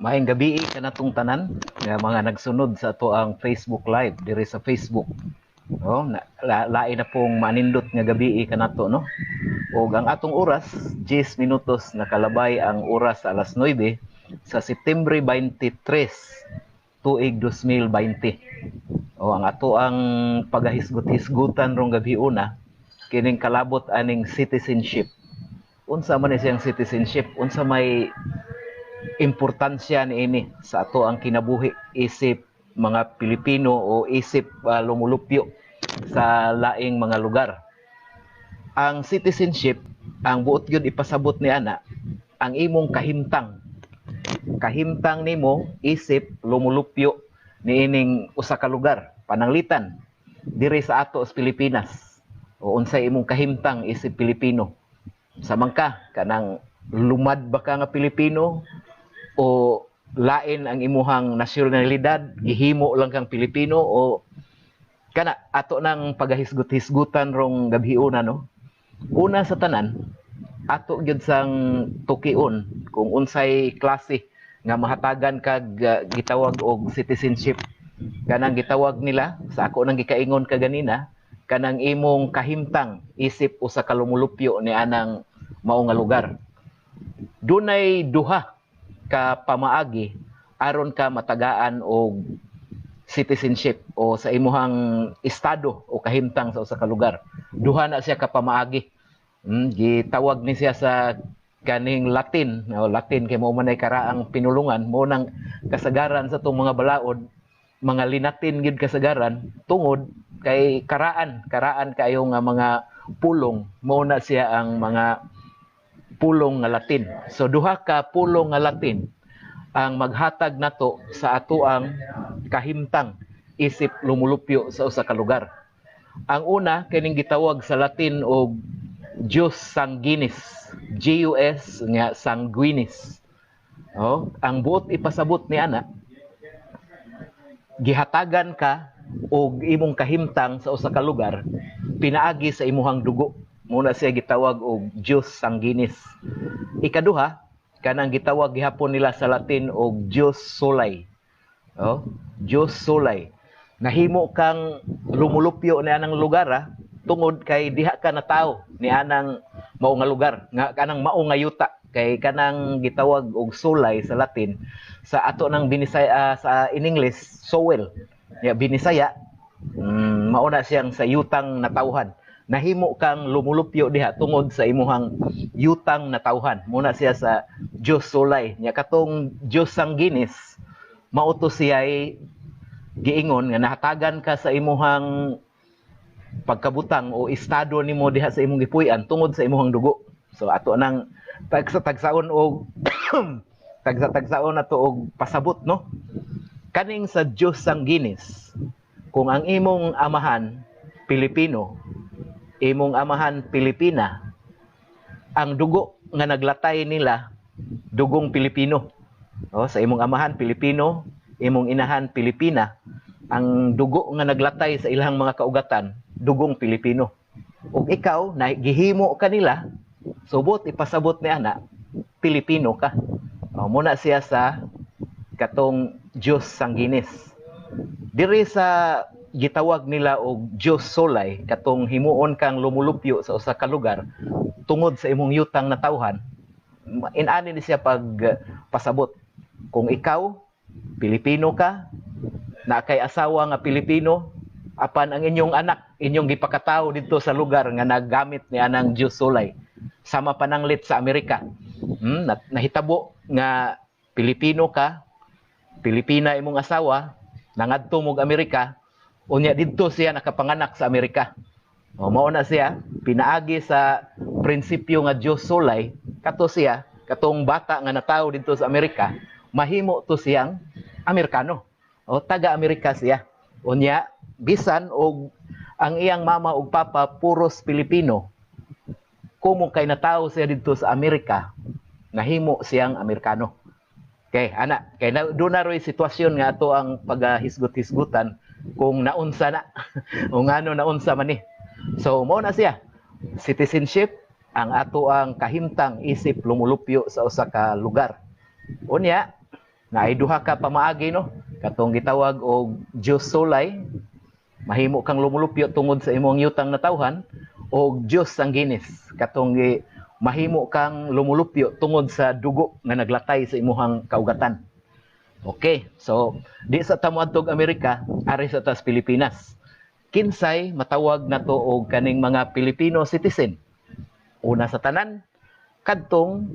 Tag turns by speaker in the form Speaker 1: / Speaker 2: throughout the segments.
Speaker 1: Maayong gabi kanatong tanan nga mga nagsunod sa ato ang Facebook Live diri sa Facebook. No, lain na pong manindot nga gabi kanato no. Ug ang atong oras 10 minutos nakalabay ang oras sa alas 9 sa Setyembre 23 tuig 2020. O ang ato ang pagahisgot-hisgutan rong gabi una kining kalabot aning citizenship. Unsa man ni siyang citizenship? Unsa may importansya niini sa ato ang kinabuhi isip mga Pilipino o isip lumulupyo sa laing mga lugar. Ang citizenship, ang buot yun ipasabot ni ana, ang imong kahimtang. Kahimtang nimo isip lumulupyo niining usa ka lugar, pananglitan diri sa ato sa Pilipinas. O unsay imong kahimtang isip Pilipino. Samang ka kanang lumad ba ka nga Pilipino o lain ang imuhang nasyonalidad, gihimo lang kang Pilipino o kana ato nang pagahisgot-hisgutan rong gabhiuna no. Una sa tanan, ato gyud sang tukion kung unsay klase nga mahatagan kag gitawag og citizenship. Kanang gitawag nila sa ako nang gikaingon kaganina, kanang imong kahimtang isip usa ka lumulupyo ni anang mao nga lugar. Dunay duha ka pamaagi aron ka matagaan og citizenship o sa imuhang estado o kahimtang sa usa ka lugar. Duha na siya ka pamaagi. Gitawag ni siya sa kaning Latin, o Latin kay mao man ay karaang pinulungan, mo nang kasagaran sa tong mga balaod, mga linatin gid kasagaran tungod kay karaan kayo nga mga pulong, mo na siya ang mga pulong nga Latin. So duha ka pulong nga Latin ang maghatag nato sa ato ang kahimtang isip lumulupyo sa usa ka lugar. Ang una kining gitawag sa Latin og Jus sanguinis, G-U-S nga sanguinis. Ang buot ipasabot ni ana, gihatagan ka og imong kahimtang sa usa ka lugar pinaagi sa imuhang dugo. Muna siya gitawag og Jus sanguinis. Ikaduha, kanang gitawag gihapon nila sa Latin og Jus soli. Jus soli. Nahimo kang lumulupyo ni anang lugar tungod kay diha ka na tawo ni anang mao nga lugar, nga kanang mao nga yuta kay kanang gitawag og sulay sa Latin, sa ato nang Binisaya sa in English soil. Ya Binisaya, mao na siyang sa yutang natawhan. Nahimo kang lumulupyo diha tungod sa imuhang yutang natawhan. Muna siya sa Jus soli. Nya katong Jus sanguinis, mao to siya giingon nga nahatagan ka sa imuhang pagkabutang o estado nimo diha sa imong gipuy-an tungod sa imuhang dugo. So ato nang tagsa-tagsaon og tagsa-tagsaon nato og pasabot no. Kaning sa Jus sanguinis, kung ang imong amahan Pilipino, imong amahan Pilipina, ang dugo nga naglatay nila dugong Pilipino. Sa imong amahan Pilipino, imong inahan Pilipina, ang dugo nga naglatay sa ilang mga kaugatan dugong Pilipino. Ug ikaw na gihimo kanila, subot ipasabot ni ana, Pilipino ka. Muna siya sa katong Jus sanguinis. Diri sa gitawag nila og Jus soli, katong himuon kang lumulupyo sa usa ka lugar tungod sa imong yutang natawhan, inani ni siya pag pasabot. Kung ikaw Pilipino ka, na kay asawa nga Pilipino, apan ang inyong anak inyong gipakatawo dito sa lugar nga naggamit ni anang Jus soli, sama pananglit sa Amerika. Nahitabo nga Pilipino ka, Pilipina imong asawa, nangadto mo Amerika, unya didto siya nakapanganak sa Amerika. Mao na siya pinaagi sa prinsipyo nga Jus soli, kato siya katong bata nga natawo dito sa Amerika, mahimo to siyang Amerikano. Taga-Amerika siya. Unya bisan og ang iyang mama ug papa puros Pilipino, kumo kay natawo siya dito sa Amerika, nahimo siyang Amerikano. Okay, ana, kay doon na rin sitwasyon nga ato ang paghisgot-hisgutan kung naunsa na, o ngano naunsa man ni. So, mo na siya, citizenship, ang ato ang kahimtang isip lumulupyo sa usa ka lugar. Unya, na ay duha ka pamaagi no, katong gitawag og Jus Solay, mahimo kang lumulupyo tungod sa imong yutang na tawhan, o Jus Sanguinis, katong mahimo kang lumulupyo tungod sa dugo nga naglatay sa imong kaugatan. Okay, so di sa tamuadtog Amerika, ari sa tas Pilipinas. Kinsay matawag nato og kaning mga Filipino citizen. Una sa tanan, kadtong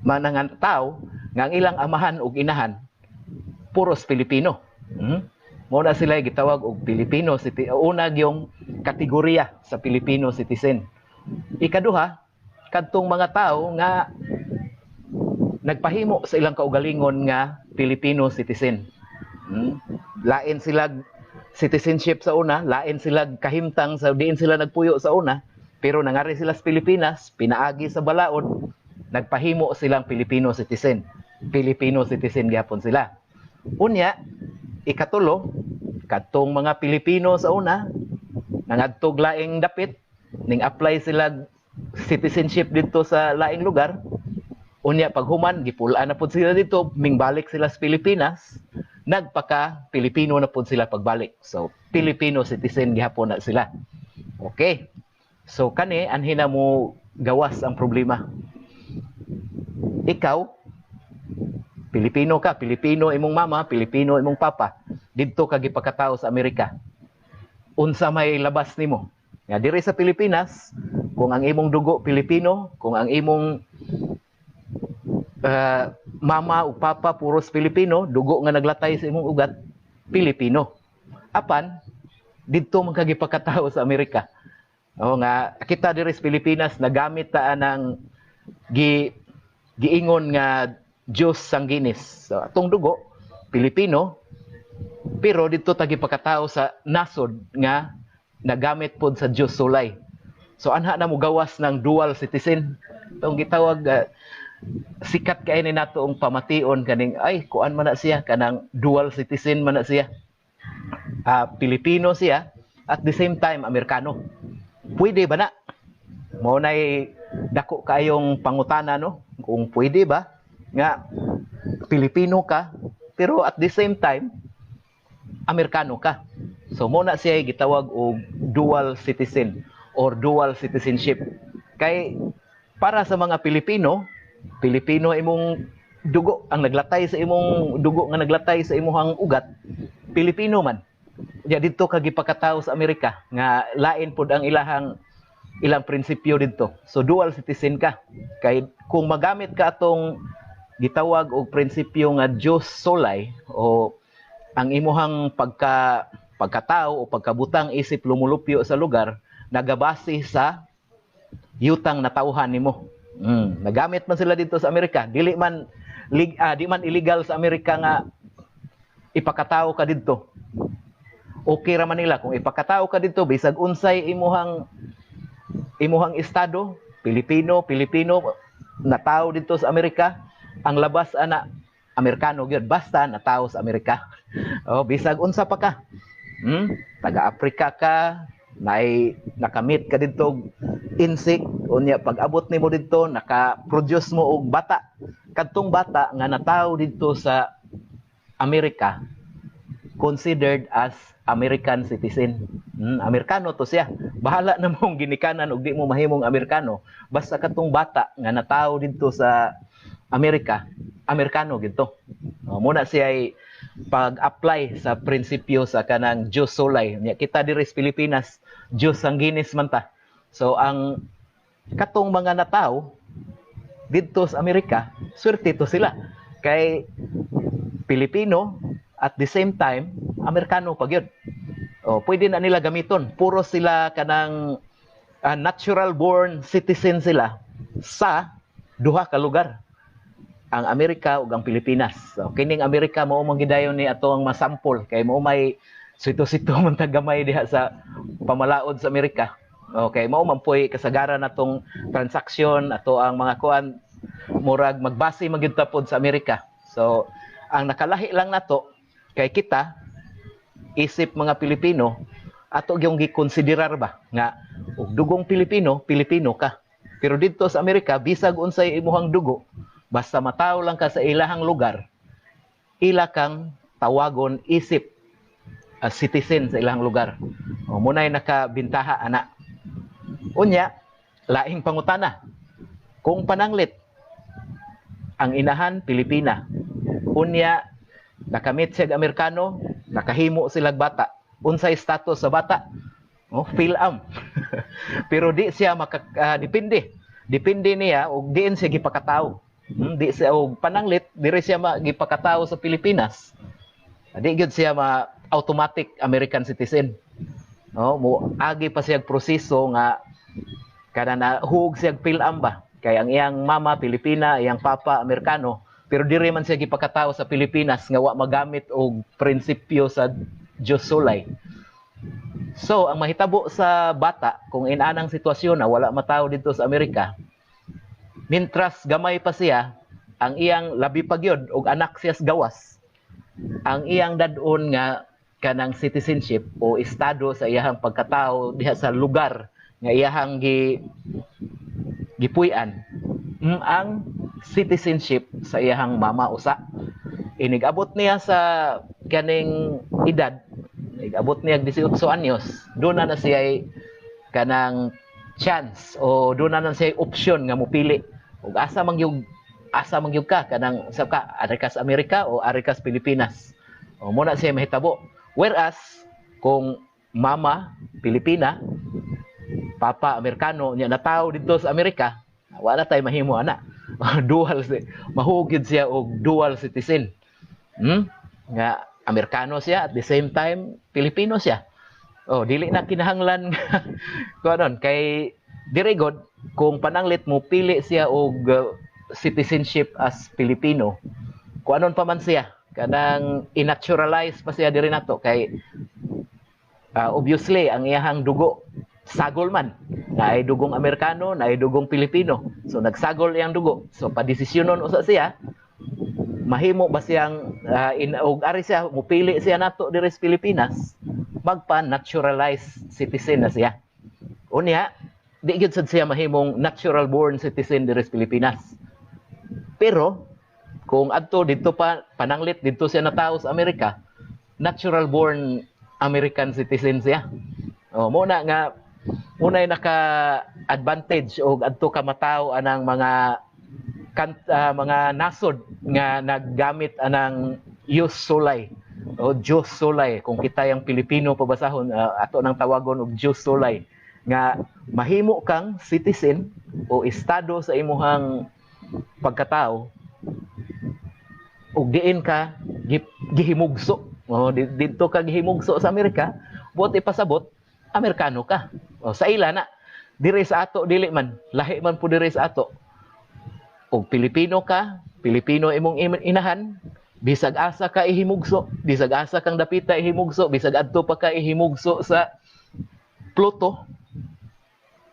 Speaker 1: manangan tao nga ang ilang amahan ug inahan puros Pilipino. Muna sila gitawag og Filipino citizen. Una yung kategorya sa Filipino citizen. Ikaduha, kadtong mga tao nga nagpahimo sa ilang kaugalingon nga Filipino citizen. Lain sila citizenship sa una, lain sila kahimtang sa diin sila nagpuyo sa una, pero nangari sila sa Pilipinas, pinaagi sa balaod, nagpahimo silang Filipino citizen. Filipino citizen gyapon sila. Unya, ikatulo, kadtong mga Pilipino sa una, nangadtog laing dapit, ning apply sila citizenship dito sa laing lugar. Unya paghuman gipulaan na pud sila dito, mingbalik sila sa Pilipinas, nagpaka Pilipino na pud sila pagbalik. So Filipino citizen gihapon na sila. Okay. So kani anhin na mo gawas ang problema. Ikaw Pilipino ka, Pilipino imong mama, Pilipino imong papa, didto ka gipakatao sa Amerika. Unsa may labas nimo? Nga diri sa Pilipinas, kung ang imong dugo Pilipino, kung ang imong mama o papa puros Pilipino, dugo nga naglatay sa imong ugat, Pilipino. Apan, dito man kagipakatao sa Amerika. O nga, kita diri sa Pilipinas, nagamit ta ng giingon nga Jus Sanguinis. So, atong dugo, Pilipino, pero dito tagipakatao sa nasod nga nagamit pod sa Jus Solay. So, anha na mo gawas ng dual citizen. Itong gitawag, sikat kay ni nato ang pamation kaning ay kuan man na siya kanang dual citizen man na siya. Pilipino siya at the same time Amerikano. Pwede ba na? Mao nay dako kayong pangutana no kung pwede ba nga Pilipino ka pero at the same time Amerikano ka. So mo na siya gitawag og dual citizen or dual citizenship. Kay para sa mga Pilipino imong dugo ang naglatay sa imong dugo nga naglatay sa imong ugat, Pilipino man. Ya didto ka gipakatao sa Amerika nga lain pud ang ilang prinsipyo didto. So dual citizen ka. Kay kung magamit ka atong gitawag og prinsipyo nga Jus Solay o ang imong pagkatao o pagkabutang isip lumulupyo sa lugar nagabase sa yutang natawhan nimo. Nagamit man sila dito sa Amerika. Di man illegal sa Amerika nga ipakatao ka dito. Okay ra man nila kung ipakatao ka dito bisag unsay imuhang estado, Pilipino na tao dito sa Amerika, ang labas ana Amerikano gyud basta na tao sa Amerika. Bisag unsa pa ka. Taga-Afrika ka, nakamit ka dito insect unya pag-abot nimo dito naka-produce mo og bata. Kadtong bata nga natawo dito sa Amerika considered as American citizen. Amerikano to siya. Bahala na mong ginikanan og di mo mahimong Amerikano. Basta katong bata nga natawo dito sa Amerika, Amerikano gito. Muna siya ay pag-apply sa prinsipyo sa kanang Jus Solay. Kita diri sa Pilipinas, Jus Sanguinis man ta. So ang katong mga natawo dito sa Amerika, swerte to sila. Kay Pilipino at the same time Amerikano pa gyud. Pwede na nila gamiton. Puro sila kanang natural born citizen sila sa duha ka lugar. Ang Amerika ug ang Pilipinas. So kining Amerika mao man gidayon ni ato ang masample kay mao may sito-sito man tagamay diha sa pamalaod sa Amerika. Okay, mao man poy kasagaran natong transaksyon ato ang mga kuan murag magbase magyud ta pod sa Amerika. So ang nakalahi lang nato kay kita isip mga Pilipino ato gyung gikonsiderar ba nga og dugong Pilipino ka. Pero dito sa Amerika bisag unsay imuhang dugo basta mataw lang ka sa ilahang lugar ila kang tawagon isip as citizen sa ilang lugar. O munay nakabintaha ana. Unya, laing pangutana. Kung pananglit ang inahan Pilipina, unya nakamit siya Amerikano, nakahimo silang bata. Unsay status sa bata? Phil-am. Pero di siya depende. Depende niya og diin siya gipakatawo. Di siya og pananglit, diri siya gipakatawo sa Pilipinas. Di gyud siya automatic American citizen. Mo agi pa siya proseso nga kada na hug siya phil-am ba. Kay ang iyang mama Pilipina, iyang papa Amerikano, pero diri man siya gipakatawo sa Pilipinas nga wa magamit og prinsipyo sa Diyos sulay. So, ang mahitabo sa bata, kung inanang sitwasyon na wala mataw dito sa Amerika, mintras gamay pa siya, ang iyang labi pagyod og anak siya sa gawas, ang iyang dadon nga kanang citizenship o estado sa iyang pagkatao diha sa lugar nga iyang gipuy-an, ang citizenship sa iyang mama usa. Inigabot niya sa kaning edad, abot niya 18 anyos, doon na siya kanang chance o doon na siya option nga mupili ug asa mangyug ka kanang sa ka ari ka sa Amerika o ari ka sa Pilipinas. O mo na siya mahitabo. Whereas kung mama Pilipina, papa Amerikano nya natawo dito sa Amerika, wala tay mahimo ana. Dual mahugid siya og dual citizen. Nga Amerikano siya at the same time Pilipino siya. Dili na kinahanglan kuanon kay dirigod kung pananglit mo pili siya og citizenship as Pilipino. Kuanon pa man siya kanang inaturalize pa siya diri nato kay obviously ang iyang dugo sagol man. Naay dugong Amerikano, naay dugong Pilipino. So nagsagol iyang dugo. So padesisyonon usa siya mahimo ba siyang og ari siya mupili siya nato diri sa Pilipinas, magpa-naturalized citizen na siya. Unya, di gyud sad siya mahimong natural born citizen diri sa Pilipinas. Pero kung adto dito pa pananglit dito siya natawo sa Amerika, natural born American citizen siya. Muna nga unay naka-advantage og adto ka mataw anang mga nasod nga naggamit anang Jus Sulay o Diyos Sulay. Kung kita yung Pilipino pabasahon, ato nang tawagon og Diyos Sulay nga mahimo kang citizen o estado sa imuhang pagkatao ug diin ka gihimugso. Dito ka gihimugso sa Amerika, buot ipasabot Amerikano ka. Sa ila na diri sa ato dili man, lahi man po diri sa ato. Og Pilipino ka, Pilipino imong inahan, bisag asa ka ihimugso, bisag asa kang dapita ihimugso, bisag adto pa ka ihimugso sa Pluto,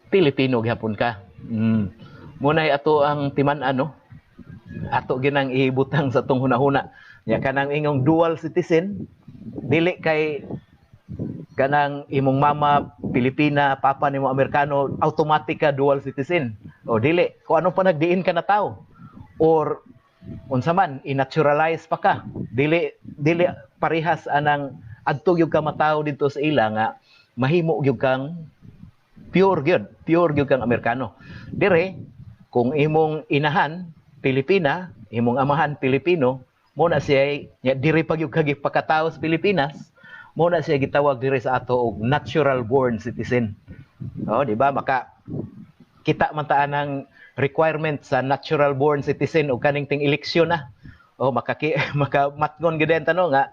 Speaker 1: Pilipino gyapon ka. Munay ato ang timan-ano, ato ginang ihibutang sa tong hunahuna. Nya kanang ingong dual citizen, dili kay kanang imong mama Pilipina, papa nimo Amerikano, automatic ka dual citizen. O dili, kung ano pa nagdiin ka na tao. Or unsa man inaturalize pa ka. Dili parehas anang adto gyud ka mataw dito sa ila nga mahimo gyud kang pure gyud kang Amerikano. Dire kung imong inahan Pilipina, imong amahan Pilipino, mo na siya dire pa gyud kag pagkatawo sa Pilipinas. Mo na siya gitawag diri sa ato og natural born citizen. Di ba? Maka kita man ta ang requirement sa natural born citizen o kaning ting eleksyon na. Maka matngon gid ang tanong nga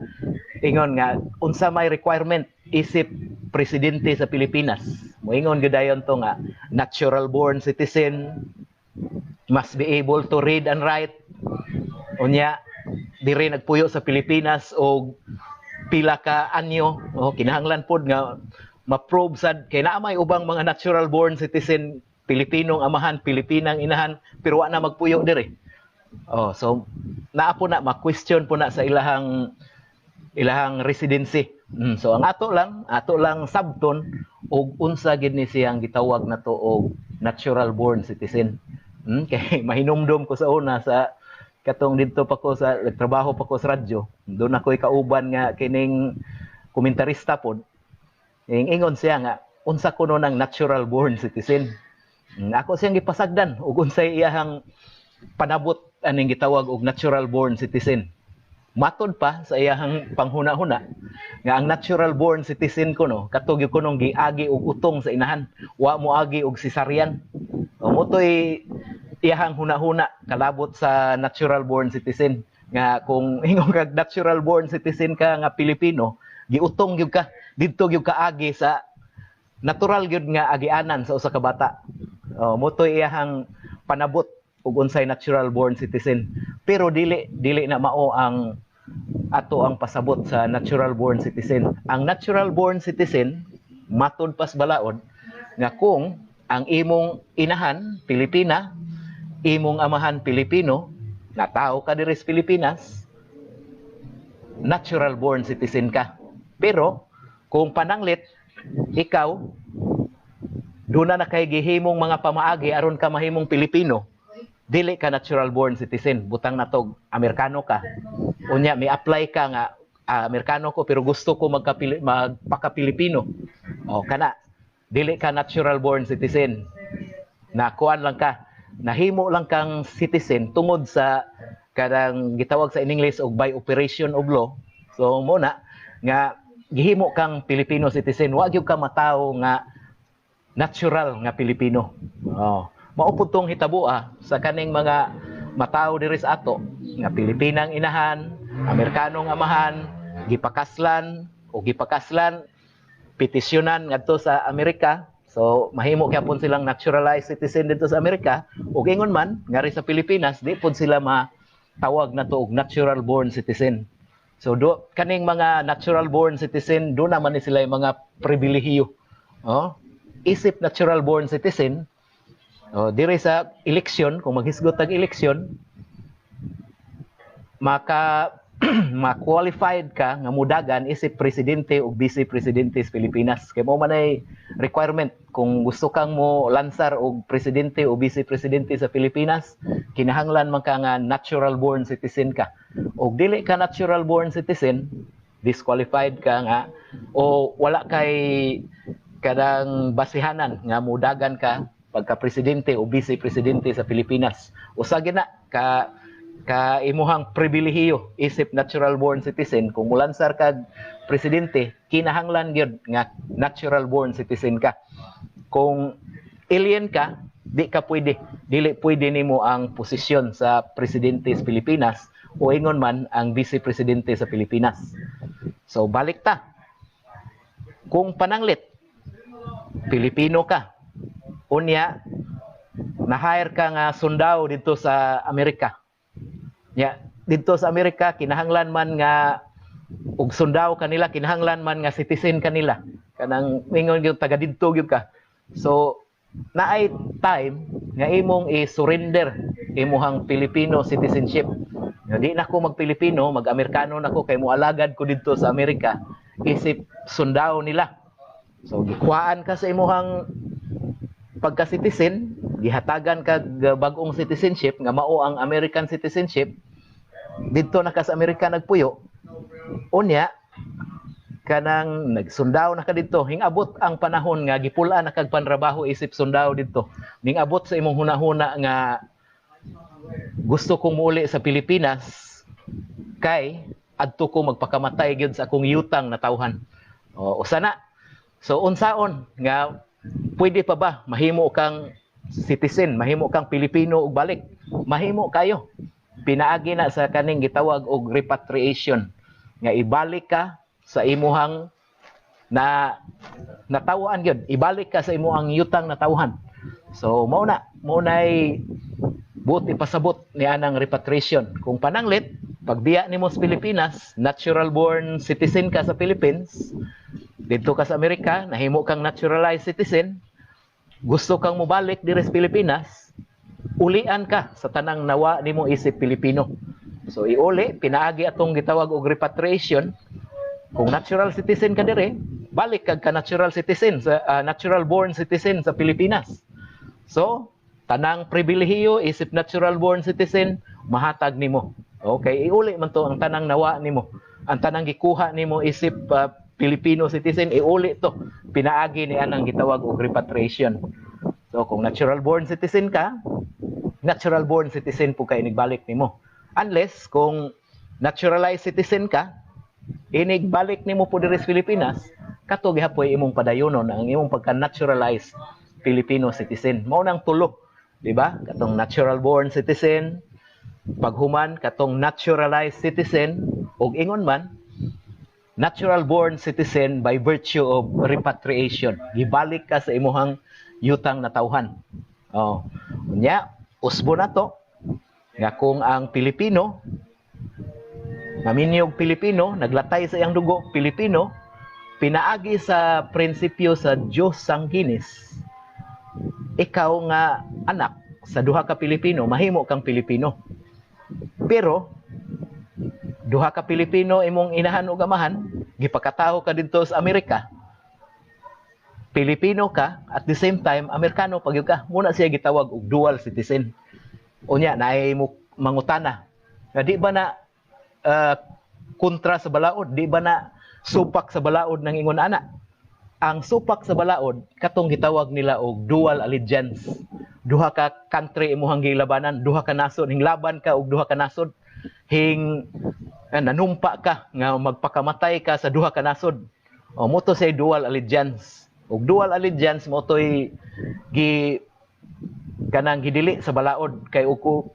Speaker 1: ingon nga unsa may requirement isip presidente sa Pilipinas. Moingon gid dayon to nga natural born citizen must be able to read and write. Unya diri nagpuyo sa Pilipinas og pila ka anyo, kinahanglan pod nga ma-probe sad kay naa may ubang mga natural born citizen Pilipinong amahan, Pilipinang inahan pero wa na magpuyo diri. So naa po na ma-question po na sa ilahang residency. So ang ato lang sabton og unsa gid ni siyang gitawag nato og natural born citizen. Kay mahinumdum ko sa una sa katong dito pa ko sa trabaho pa ko sa radyo, doon ako kauban nga kining komentarista pod. Ingon siya nga unsa kuno ng natural born citizen. Ako siyang gipasagdan ug unsay iyahang panabot aning gitawag og natural born citizen. Matod pa sa iyahang panghuna-huna nga ang natural born citizen kuno katog gyud kunong giagi og utong sa inahan, wa mo agi og cesarean. O motoy iyahang huna-huna kalabot sa natural born citizen nga kung ingon kag natural born citizen ka nga Pilipino, giutong gyud ka didto gyud ka agi sa natural gyud nga agianan sa usa ka bata. Motoy iyahang panabot ug unsay natural born citizen. Pero dili na mao ang ato ang pasabot sa natural born citizen. Ang natural born citizen matud pas balaod nga kung ang imong inahan Pilipina, imong amahan Pilipino, natawo ka diri sa Pilipinas, natural born citizen ka. Pero kung pananglit ikaw duna na kay gihimong mga pamaagi aron ka mahimong Pilipino, dili ka natural born citizen, butang natog Amerikano ka. Unya may apply ka nga Amerikano ko pero gusto ko magpaka-Pilipino. O kana, dili ka natural born citizen. Nakuan lang ka, nahimo lang kang citizen tungod sa kadang gitawag sa in English og by operation of law. So muna nga gihimo kang Filipino citizen, wa gyud ka matawo nga natural nga Pilipino. Mao pud tong hitabo sa kaning mga matawo diri sa ato nga Pilipinang inahan, Amerikanong amahan, gipakaslan petisyonan ngadto sa Amerika. So mahimo gyapon silang naturalized citizen dito sa Amerika ug ingon man ngari sa Pilipinas di pud sila matawag nato og natural born citizen. So kaning mga natural born citizen do naman ni sila yung mga pribilehiyo. Isip natural born citizen, dire sa eleksyon, kung maghisgot tag eleksyon, ma-qualified ka nga mudagan isip presidente o vice presidente sa Pilipinas. Kaya mo man ay requirement kung gusto kang mo lansar og presidente o vice presidente sa Pilipinas, kinahanglan man ka nga natural born citizen ka. O dili ka natural born citizen, disqualified ka nga o wala kay kadang basihanan nga mudagan ka pagka presidente o vice presidente sa Pilipinas. Usa gina ka imuhang pribilehiyo isip natural born citizen kung mulansar kag presidente, kinahanglan gyud nga natural born citizen ka. Kung alien ka, dili pwede nimo ang posisyon sa presidente sa Pilipinas o ingon man ang vice presidente sa Pilipinas. So balik ta. Kung pananglit Pilipino ka, unya na-hire ka nga sundao dito sa Amerika. Dito sa Amerika kinahanglan man nga og sundao kanila, kinahanglan man nga citizen kanila. Kanang mingon gyud taga didto gyud ka. So naay time nga imong i-surrender imuhang Filipino citizenship. Di na ko mag-Pilipino, mag-Amerikano na ko kay moalagad ko dito sa Amerika isip sundao nila. So gikuhaan ka sa imuhang pagka-citizen, gihatagan ka bag-ong citizenship nga mao ang American citizenship. Dito na ka sa Amerika nagpuyo. Unya kanang nagsundao na ka dito, hingabot ang panahon nga gipula na kag panrabaho isip sundao dito. Hingabot sa imong hunahuna nga gusto kong muli sa Pilipinas kay adto ko magpakamatay gyud sa akong yutang na tawhan. Usa na. So unsaon nga pwede pa ba mahimo kang citizen, mahimo kang Pilipino og balik? Mahimo kayo. Pinaagi na sa kaning gitawag og repatriation nga ibalik ka sa imuhang na natawhan gyud, ibalik ka sa imuhang yutang na tawhan. So mao nay buti pasabot ni anang repatriation. Kung pananglit pagbiya nimo sa Pilipinas, natural born citizen ka sa Philippines, dito ka sa Amerika, nahimo kang naturalized citizen, gusto kang mobalik diri sa Pilipinas, ulian ka sa tanang nawa nimo isip Pilipino. So iuli, pinaagi atong gitawag og repatriation. Kung natural citizen ka diri, balik kag ka natural citizen sa natural born citizen sa Pilipinas. So tanang pribilehiyo isip natural born citizen, mahatag nimo. Okay, iuli man to ang tanang nawa nimo. Ang tanang gikuha nimo isip Filipino citizen, iuli to. Pinaagi ni anang gitawag og repatriation. So kung natural born citizen ka, natural born citizen po kay inigbalik nimo. Unless kung naturalized citizen ka, inigbalik nimo po diri sa Pilipinas, kato gihapoy imong padayonon ang imong pagka-naturalized Filipino citizen. Mao nang tulo, di ba? Katong natural born citizen, paghuman katong naturalized citizen, ug ingon man natural born citizen by virtue of repatriation. Gibalik ka sa imong yutang na tawhan. Oh, unya usbo na to nga kung ang Pilipino naminyog Pilipino, naglatay sa iyang dugo Pilipino, pinaagi sa prinsipyo sa Diyos Sanguinis, ikaw nga anak sa duha ka Pilipino, mahimo kang Pilipino. Pero duha ka Pilipino imong inahan ug amahan, gipakataho ka didto sa Amerika. Pilipino ka, at the same time Amerikano pagyud ka. Muna siya gitawag og dual citizen. Unya naay mo mangutana. Di ba na kontra sa balaod, di ba na supak sa balaod ng ingon ana? Ang supak sa balaod katong gitawag nila og dual allegiance. Duha ka country imong gilabanan, duha ka nasod, hinglaban ka og duha ka nasod. Nanumpa ka nga magpakamatay ka sa duha ka nasod. O mo to say dual allegiance. Og dual allegiance mo toy kanang gidili sa balaod kay uko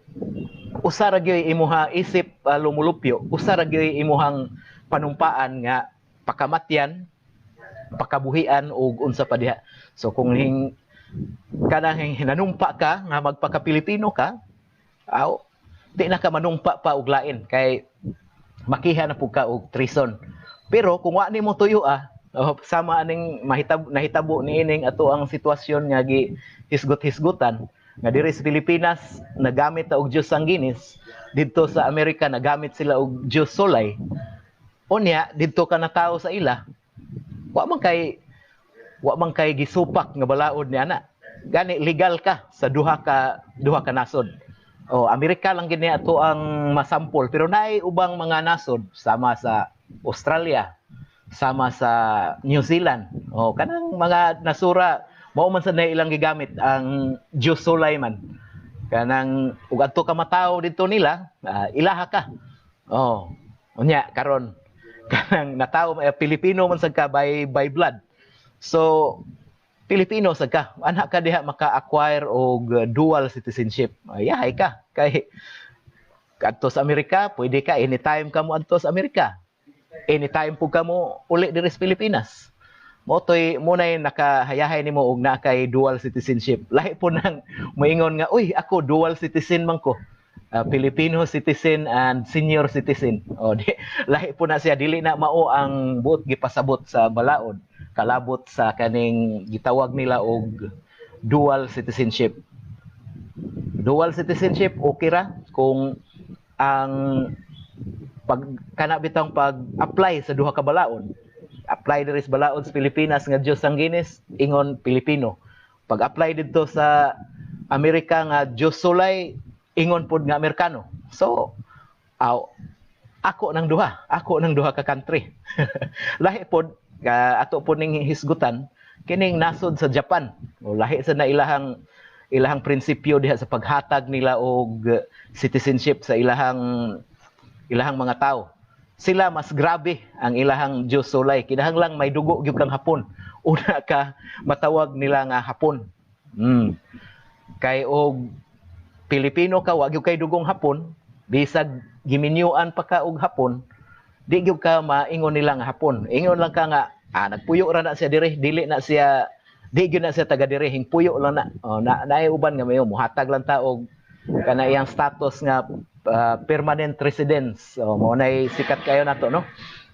Speaker 1: usa ra gyud imuha isip lumulupyo, usa ra gyud imuhang panumpaan nga pakamatyan, pakabuhian ug unsa pa diha. So kung kanang hinanumpa ka nga magpaka-Pilipino ka, di na ka manumpa pa og lain kay makiha na pud ka og treason. Pero kung wa nimo tuyo sama aning nahitabo niining ato ang sitwasyon nga hisgot-hisgutan nga diri sa Pilipinas nagamit ta og Diyos Sanguinis, didto sa Amerika nagamit sila og Diyos Solay. Unya didto ka na tawo sa ila, wa man kay gisupak nga balaod ni ana. Gani legal ka sa duha ka nasod. Amerika lang gini ato ang masampol, pero naay ubang mga nasod sama sa Australia, sama sa New Zealand. Kanang mga nasura mao man sad na ilang gigamit ang Diyos Solay man. Kanang ug adto ka mataw dito nila, ilaha ka. Unya karon kanang natawo Pilipino man sad ka by blood. So Pilipino sad ka, ana ka diha maka-acquire og dual citizenship. Yahay ka kay adto sa Amerika, pwede ka anytime ka mo adto sa Amerika. Anytime po ka mo uli diri sa Pilipinas. Motoy munay nakahayahay nimo og na kay dual citizenship. Lahi po nang moingon nga, uy, ako dual citizen man ko. Filipino citizen and senior citizen. Lahi po na siya, dili na mao ang buot gipasabot sa balaod. Kalabot sa kaning gitawag nila og dual citizenship. Dual citizenship okay ra kung ang kanabitang pag-apply sa duha ka balaod. Apply diri sa balaod sa Pilipinas nga Diyos Sanguinis, ingon Pilipino. Pag-apply dito sa Amerika nga Diyos Solay, ingon pod nga Amerikano. So, ako nang duha ka country. Lahi pod ato pod ning hisgutan kining nasod sa Japan. Lahi sa na ilahang prinsipyo diha sa paghatag nila og citizenship sa ilahang mga tao. Sila mas grabe ang ilahang Diyos Solay. Kinahanglang may dugo gyud kang Hapon. Una ka matawag nila nga Hapon. Kay og Pilipino ka, wa gyud kay dugong Hapon, bisag giminyuan pa ka og Hapon, di gyud ka maingon nila nga Hapon. Ingon lang ka nga, nagpuyo ra na siya diri, di gyud na siya taga diri, hingpuyo lang na. Naay uban nga mayo muhatag lang ta og kana iyang status nga permanent residence. Mao nay sikat kayo nato no.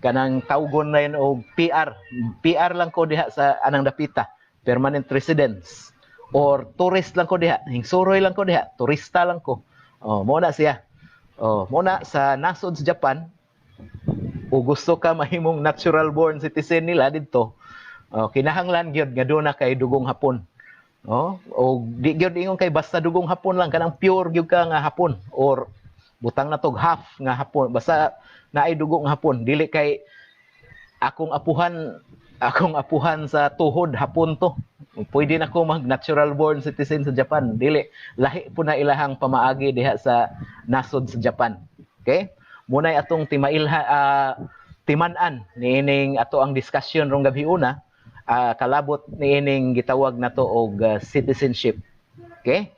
Speaker 1: Kanang tawgon na yun og PR. PR lang ko diha sa anang dapita, permanent residence. Or tourist lang ko diha, hingsuroy lang ko diha, turista lang ko. Mao na siya. Mao na sa nasod sa Japan, o gusto ka mahimong natural born citizen nila didto, kinahanglan gyud nga doon na kay dugong Hapon. O di gyud ingon kay basta dugong Hapon lang, kanang pure gyud ka nga Hapon or butang na tog half nga hapon basta naay dugo nga hapon dili kay akong apuhan sa tuhod hapon to. Pwede na ko mag natural born citizen sa Japan. Dili lahi po na ilahang pamaagi diha sa nasod sa Japan. Okay? Munay atong timan-an niining ato ang discussion rong gabi una, kalabot niining gitawag nato og citizenship. Okay?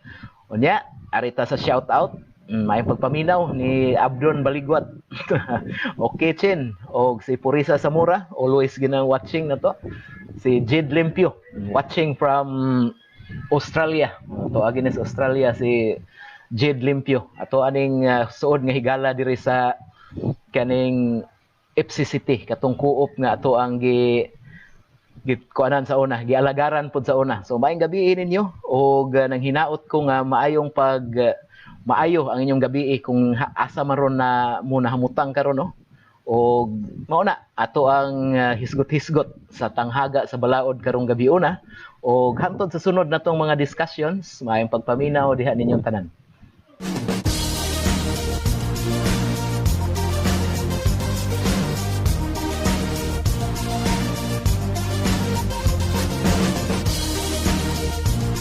Speaker 1: Unya, arita sa shout out. May pagpaminaw ni Abdon Baligwat. Okay, Chin. O si Purisa Samura, always ginang watching na to. Si Jid Limpio, watching from Australia. Ato agin sa Australia si Jid Limpio. Ato aning suod nga higala diri sa kaning FCCT, katong kuop nga ato ang kuanan sa una, gialagaran pud sa una. So maayong gabi ninyo og nang hinaot ko nga maayo ang inyong gabi kung asa maron na muna hamutang karon no. O mao na ato ang hisgot-hisgot sa tanghaga sa balaod karong gabi una o hangtod sa sunod natong mga discussions maayong pagpaminaw diha ninyong tanan.